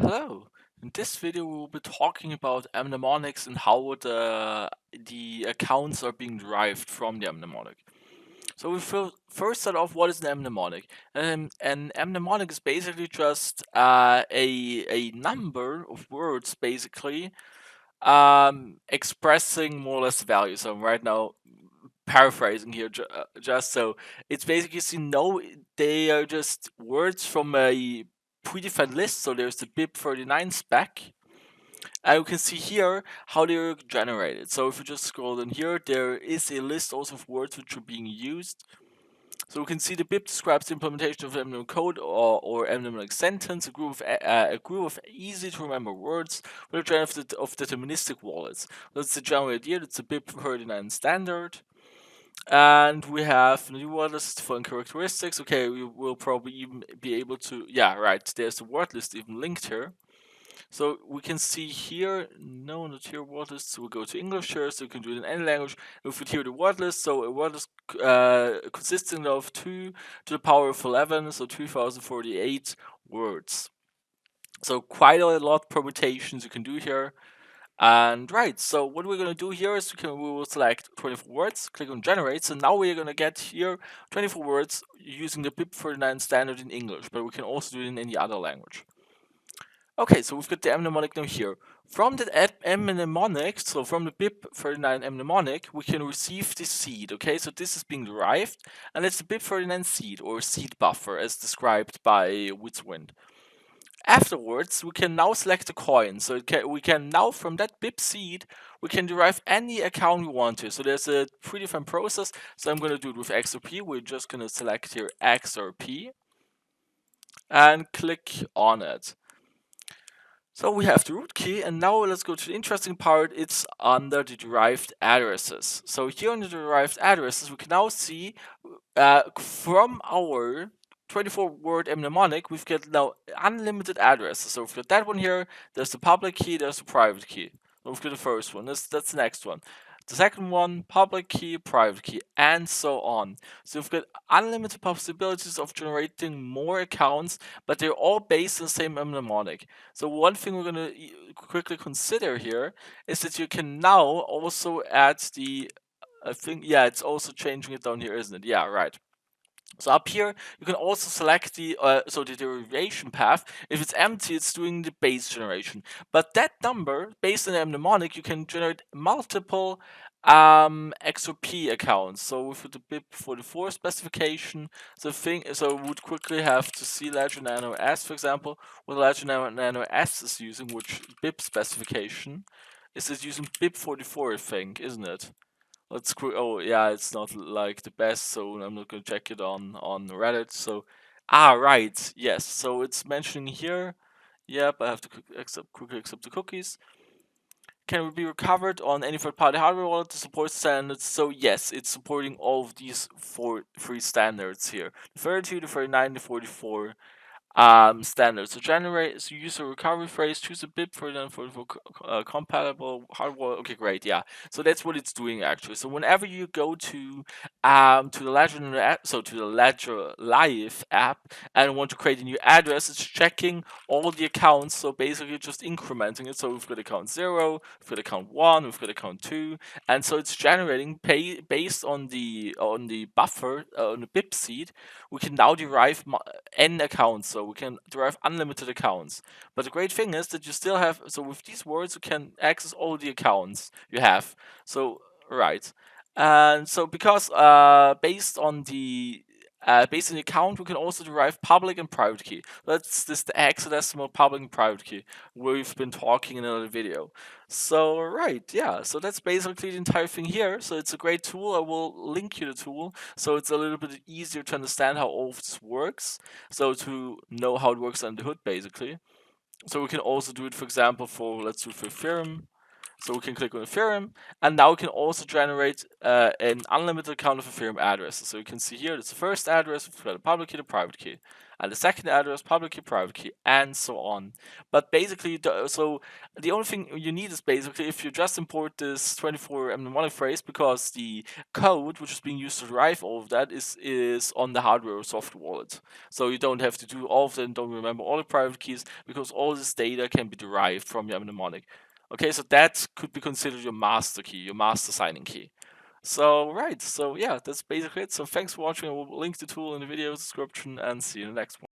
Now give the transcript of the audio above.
Hello. In this video, we will be talking about mnemonics and how the accounts are being derived from the mnemonic. So we first start off what is an mnemonic. An mnemonic is basically just a number of words, basically expressing more or less value. So I'm right now paraphrasing here, just so it's basically they are just words from a predefined list. So there's the BIP39 spec. And you can see here how they're generated. So if you just scroll in here, there is a list also of words which are being used. So we can see the BIP describes the implementation of mnemonic code or mnemonic sentence, a group of easy to remember words with a genre of deterministic wallets. That's the general idea. That's the BIP39 standard. And we have new word list for characteristics. Okay, we will probably even be able to, yeah, right. There's the word list even linked here. So we can see here, no, not here, word list. So we go to English here, so you can do it in any language. If we here the word list, so a word list consisting of 2 to the power of 11, so 2048 words. So quite a lot of permutations you can do here. And right, so what we're going to do here is we will select 24 words, click on generate. So now we're going to get here 24 words using the BIP39 standard in English, but we can also do it in any other language. Okay, so we've got the mnemonic now here. From the mnemonic, so from the BIP39 mnemonic, we can receive the seed. Okay, so this is being derived, and it's the BIP39 seed or seed buffer as described by Witzwind. Afterwards, we can now select a coin. So we can now, from that BIP seed, we can derive any account we want to. So there's a predefined process. So I'm going to do it with XRP. We're just going to select here XRP and click on it. So we have the root key, and now let's go to the interesting part. It's under the derived addresses. So here under the derived addresses, we can now see from our 24-word mnemonic, we've got now unlimited addresses. So we've got that one here, there's the public key, there's the private key. So we've got the first one, that's the next one. The second one, public key, private key, and so on. So we've got unlimited possibilities of generating more accounts, but they're all based on the same mnemonic. So one thing we're going to quickly consider here is that you can now also add the, I think, yeah, it's also changing it down here, isn't it? Yeah, right. So up here, you can also select the derivation path. If it's empty, it's doing the base generation. But that number, based on the mnemonic, you can generate multiple XOP accounts. So with the BIP44 specification, so we would quickly have to see Ledger Nano S, for example, what Ledger Nano S is using, which BIP specification. Is it using BIP44, I think, isn't it? Let's quick. Oh yeah, it's not like the best, so I'm not gonna check it on Reddit. So, right, yes. So it's mentioning here. Yep, I have to quickly accept the cookies. Can it be recovered on any third-party hardware wallet to support standards? So yes, it's supporting all of these three standards here: the 32, the 39, the 44 standard. So use a recovery phrase, choose a bit for compatible hardware. Okay, great, yeah. So that's what it's doing actually. So whenever you go to the Ledger app, so to the Ledger Live app, and want to create a new address, it's checking all the accounts. So basically just incrementing it. So we've got account 0, we've got account 1, we've got account 2, and so it's generating based on the buffer on the BIP seed. We can now derive n accounts, so we can derive unlimited accounts. But the great thing is that you still have, so with these words, you can access all the accounts you have. So, right. And so because based on the account, we can also derive public and private key. That's this the hexadecimal public and private key we've been talking in another video. So right, yeah. So that's basically the entire thing here. So it's a great tool. I will link you the tool, so it's a little bit easier to understand how all of this works. So to know how it works under the hood, basically. So we can also do it, for example, let's do for Ethereum. So we can click on Ethereum, and now we can also generate an unlimited count of Ethereum addresses. So you can see here, it's the first address, the public key, the private key, and the second address, public key, private key, and so on. But basically, so the only thing you need is basically if you just import this 24 mnemonic phrase, because the code which is being used to derive all of that is on the hardware or software wallet. So you don't have to do all of them, don't remember all the private keys, because all this data can be derived from your mnemonic. Okay, so that could be considered your master key, your master signing key. So, right, so yeah, that's basically it. So thanks for watching. I will link the tool in the video description and see you in the next one.